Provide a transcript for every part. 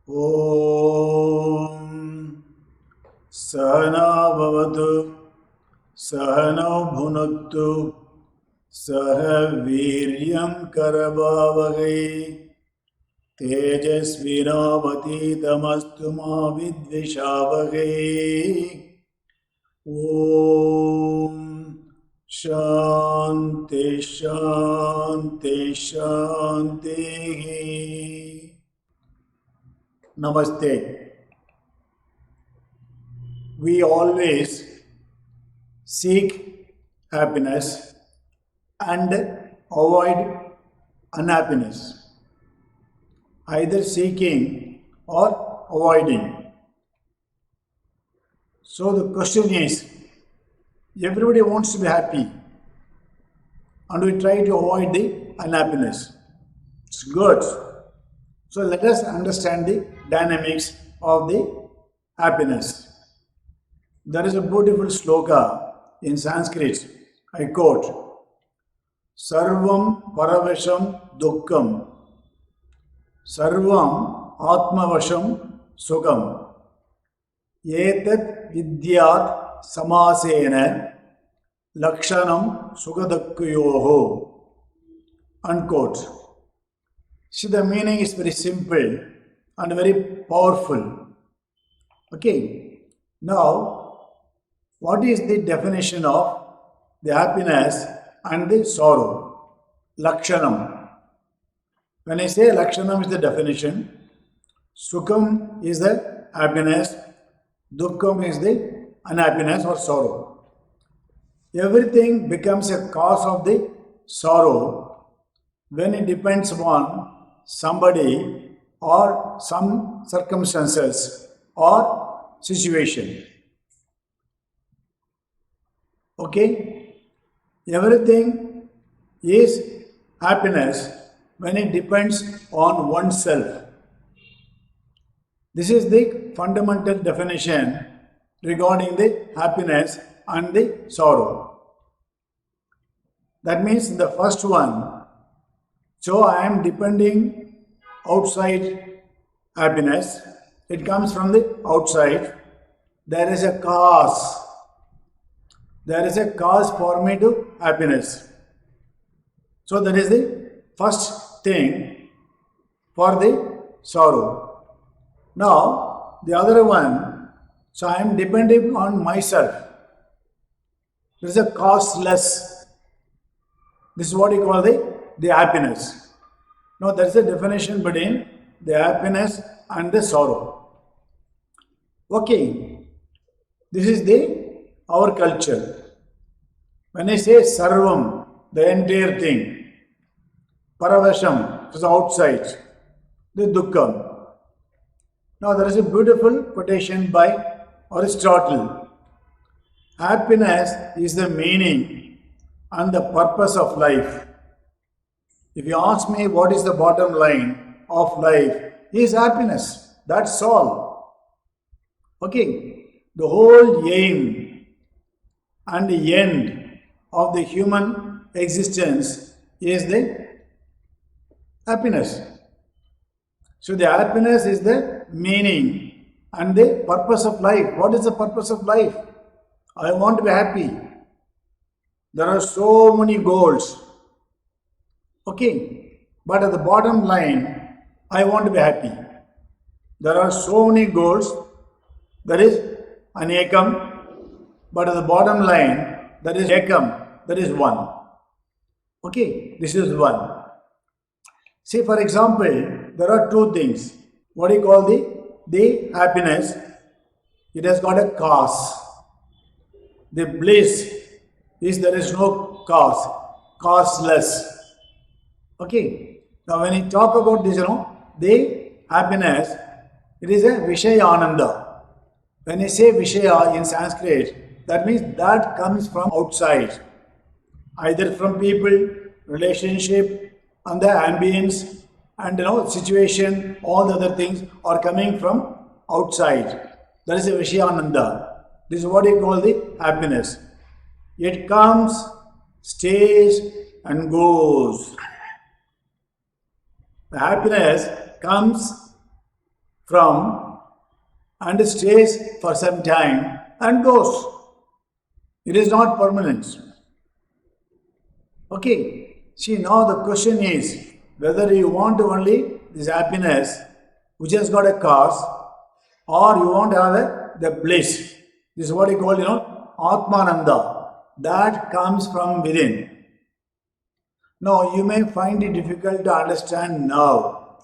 ॐ सहना भवतु सहनौ भुनक्तु सह वीर्यं करवावहै तेजस्विनावतीतमस्तु मा विद्विषावहै। ॐ शान्ति शान्ति शान्तिः। Namaste. We always seek happiness and avoid unhappiness, either seeking or avoiding. So the question is, everybody wants to be happy and we try to avoid the unhappiness. It's good. So let us understand the dynamics of the happiness. There is a beautiful sloka in Sanskrit. I quote, Sarvam paravasham dukkham, sarvam atmavasham sukham, etat vidyat samasena lakshanam sukadakkuyoho. Unquote. See, the meaning is very simple and very powerful. Okay. Now, what is the definition of the happiness and the sorrow? Lakshanam. When I say Lakshanam is the definition, Sukham is the happiness, Dukkham is the unhappiness or sorrow. Everything becomes a cause of the sorrow when it depends upon somebody or some circumstances or situation. Okay? Everything is happiness when it depends on oneself. This is the fundamental definition regarding the happiness and the sorrow. That means the first one, so I am depending outside happiness. It comes from the outside. There is a cause. There is a cause for me to happiness. So that is the first thing for the sorrow. Now the other one, so I am depending on myself. There is a causeless. This is what you call the happiness. Now there is a definition between the happiness and the sorrow. Okay, this is our culture. When I say sarvam, the entire thing, paravasham is outside, the dukkham. Now there is a beautiful quotation by Aristotle. Happiness is the meaning and the purpose of life. If you ask me what is the bottom line of life, is happiness. That's all. Okay. The whole aim and the end of the human existence is the happiness. So the happiness is the meaning and the purpose of life. What is the purpose of life? I want to be happy. There are so many goals. Okay, but at the bottom line, I want to be happy. There are so many goals. There is an ekam, but at the bottom line, there is ekam, there is one. Okay, this is one. See, for example, there are two things. What do you call the happiness? It has got a cause. The bliss is there is no cause, causeless. Okay. Now when you talk about this, the happiness, it is a Vishayananda. When I say Vishaya in Sanskrit, that means that comes from outside. Either from people, relationship, and the ambience, and situation, all the other things are coming from outside. That is a Vishayananda. This is what you call the happiness. It comes, stays, and goes. The happiness comes from and stays for some time and goes. It is not permanent. Okay. See, now the question is whether you want only this happiness which has got a cause, or you want to have the bliss. This is what you call, Atmananda. That comes from within. Now, you may find it difficult to understand now.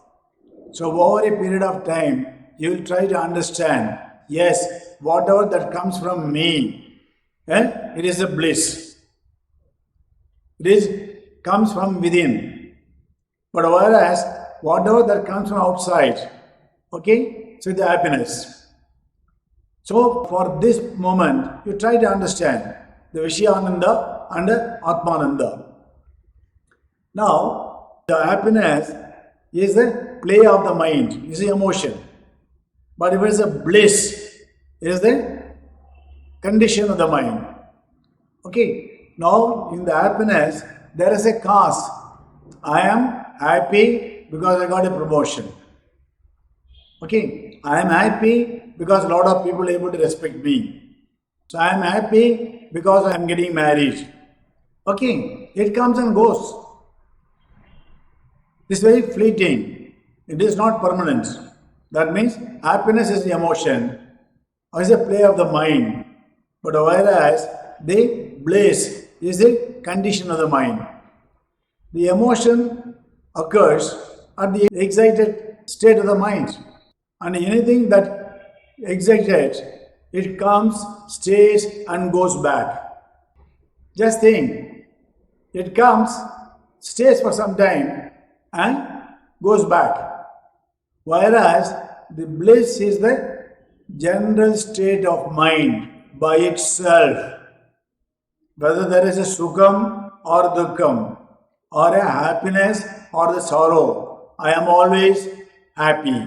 So, over a period of time, you will try to understand, yes, whatever that comes from me, it is a bliss. Comes from within. But whereas, whatever that comes from outside, okay, so the happiness. So, for this moment, you try to understand the Vishyananda and Atmananda. Now, the happiness is the play of the mind, is the emotion. But if it is a bliss, it is the condition of the mind. Okay, now in the happiness, there is a cause. I am happy because I got a promotion. Okay, I am happy because a lot of people are able to respect me. So I am happy because I am getting married. Okay, it comes and goes. It's very fleeting. It is not permanent. That means happiness is the emotion, or is a play of the mind. But whereas the bliss is the condition of the mind. The emotion occurs at the excited state of the mind. And anything that excites, it comes, stays, and goes back. Just think, it comes, stays for some time, and goes back. Whereas the bliss is the general state of mind by itself. Whether there is a sukham or dukkam, or a happiness or the sorrow, I am always happy.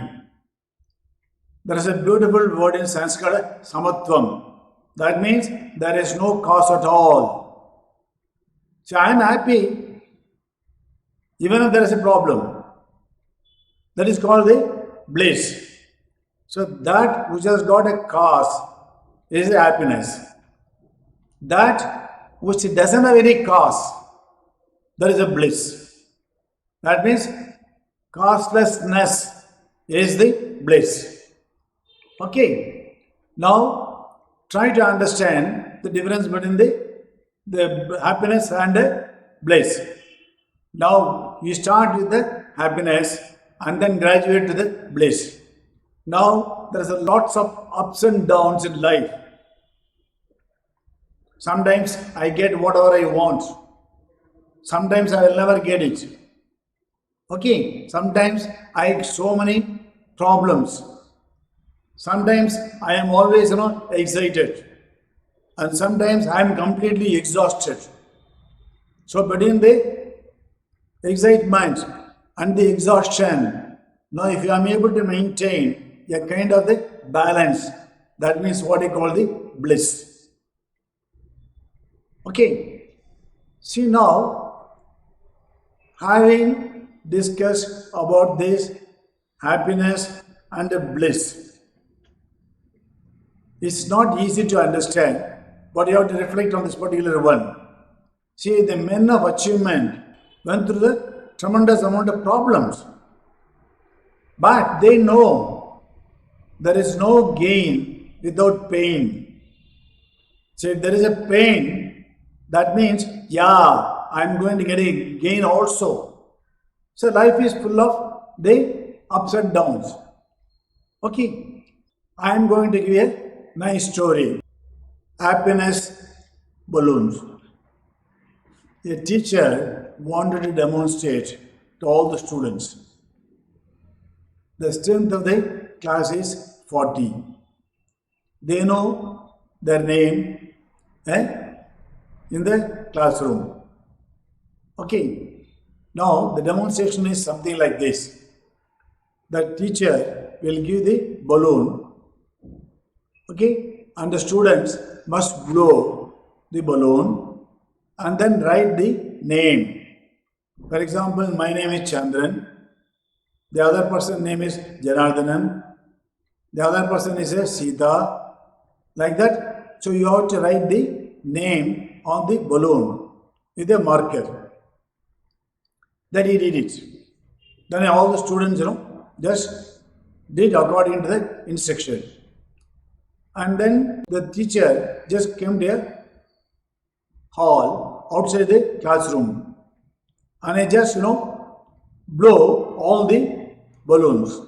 There is a beautiful word in Sanskrit, samatvam. That means there is no cause at all. So I am happy even if there is a problem. That is called the bliss. So that which has got a cause is the happiness. That which doesn't have any cause, that is a bliss. That means causelessness is the bliss. Okay. Now try to understand the difference between the happiness and the bliss. Now you start with the happiness and then graduate to the bliss. Now there is a lots of ups and downs in life. Sometimes I get whatever I want. Sometimes I will never get it. Okay. Sometimes I have so many problems. Sometimes I am always, excited. And sometimes I am completely exhausted. So between the excitement and the exhaustion, now if you are able to maintain a kind of the balance, that means what you call the bliss. Okay. See now, having discussed about this happiness and the bliss, it's not easy to understand, but you have to reflect on this particular one. See, the men of achievement went through the tremendous amount of problems, but they know there is no gain without pain. So if there is a pain, that means, I'm going to get a gain also. So life is full of the ups and downs. Okay, I am going to give a nice story. Happiness balloons. A teacher wanted to demonstrate to all the students. The strength of the class is 40. They know their name in the classroom. Okay. Now the demonstration is something like this. The teacher will give the balloon. Okay. And the students must blow the balloon and then write the name. For example, my name is Chandran. The other person's name is Janardhanan. The other person is a Sita, like that. So you have to write the name on the balloon with a marker. Then he did it. Then all the students, just did according to the instruction. And then the teacher just came to a hall outside the classroom. And I just, blow all the balloons.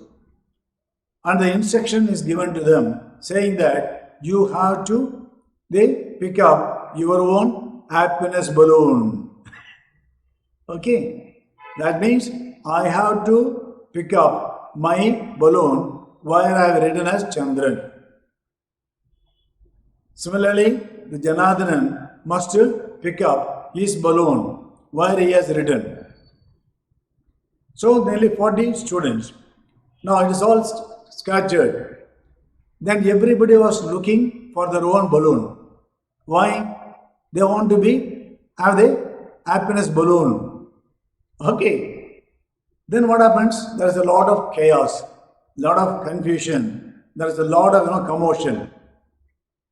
And the instruction is given to them saying that you have to pick up your own happiness balloon. Okay, that means I have to pick up my balloon where I have written as Chandran. Similarly, the Janardhanan must pick up his balloon where he has written. So nearly 40 students. Now it is all scattered. Then everybody was looking for their own balloon. Why? They want to have the happiness balloon. Okay. Then what happens? There is a lot of chaos, lot of confusion. There is a lot of commotion.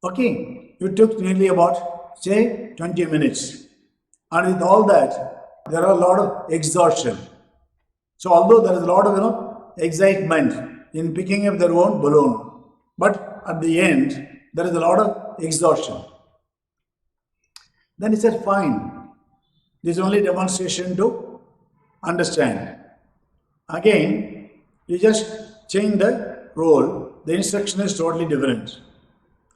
Okay. It took nearly about, say, 20 minutes. And with all that, there are a lot of exhaustion. So although there is a lot of excitement in picking up their own balloon, but at the end there is a lot of exhaustion. Then he said, fine, this is only demonstration to understand. Again, you just change the role, the instruction is totally different.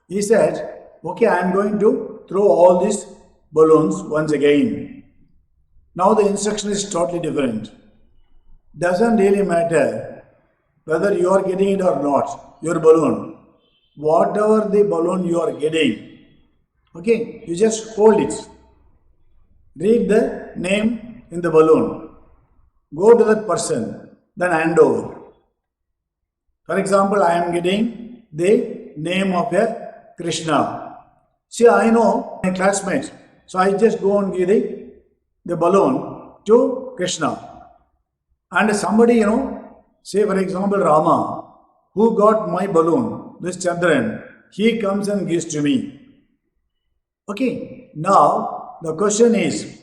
He said, okay, I am going to throw all these balloons once again. Now the instruction is totally different. Doesn't really matter whether you are getting it or not, your balloon. Whatever the balloon you are getting, okay, you just hold it. Read the name in the balloon. Go to that person, then hand over. For example, I am getting the name of a Krishna. See, I know my classmates, so I just go and give the balloon to Krishna. And somebody, say for example Rama, who got my balloon, this Chandran, he comes and gives to me. Okay, now the question is,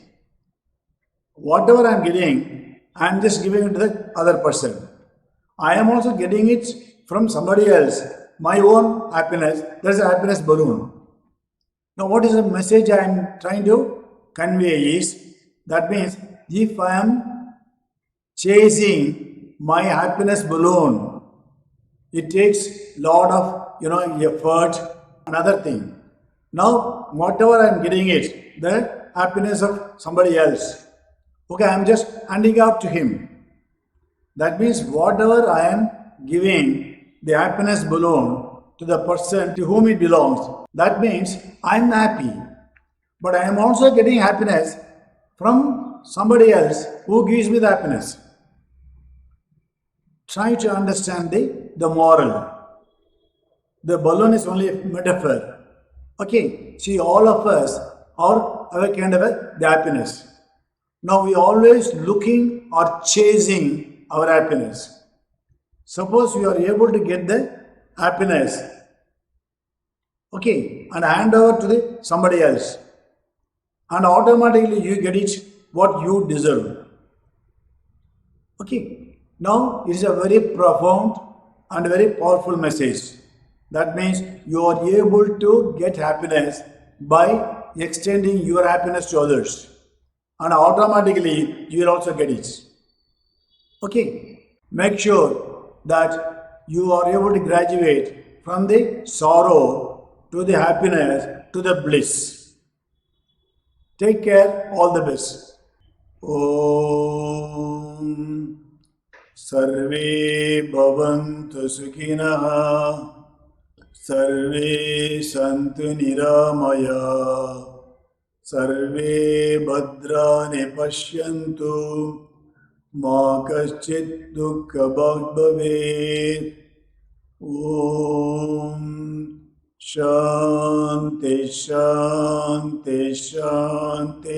whatever I am getting, I am just giving it to the other person. I am also getting it from somebody else, my own happiness, there is a happiness balloon. Now what is the message I am trying to convey is, that means if I am chasing my happiness balloon, it takes lot of effort, another thing. Now whatever I am getting it, the happiness of somebody else, okay, I am just handing out to him. That means whatever I am giving the happiness balloon to the person to whom it belongs, that means I am happy, but I am also getting happiness from somebody else who gives me the happiness. Try to understand the moral. The balloon is only a metaphor. Okay, see, all of us are a kind of the happiness. Now we always looking or chasing our happiness. Suppose you are able to get the happiness, okay, and hand over to somebody else, and automatically you get it what you deserve. Okay. Now, it is a very profound and very powerful message. That means you are able to get happiness by extending your happiness to others. And automatically, you will also get it. Okay. Make sure that you are able to graduate from the sorrow to the happiness to the bliss. Take care. All the best. Om. सर्वे भवन्तु सुखिनः, सर्वे सन्तु निरामयाः, सर्वे भद्राणि पश्यन्तु, मा कश्चित् दुःखभाग् भवेत्. ॐ शान्ति शान्ति शान्तिः.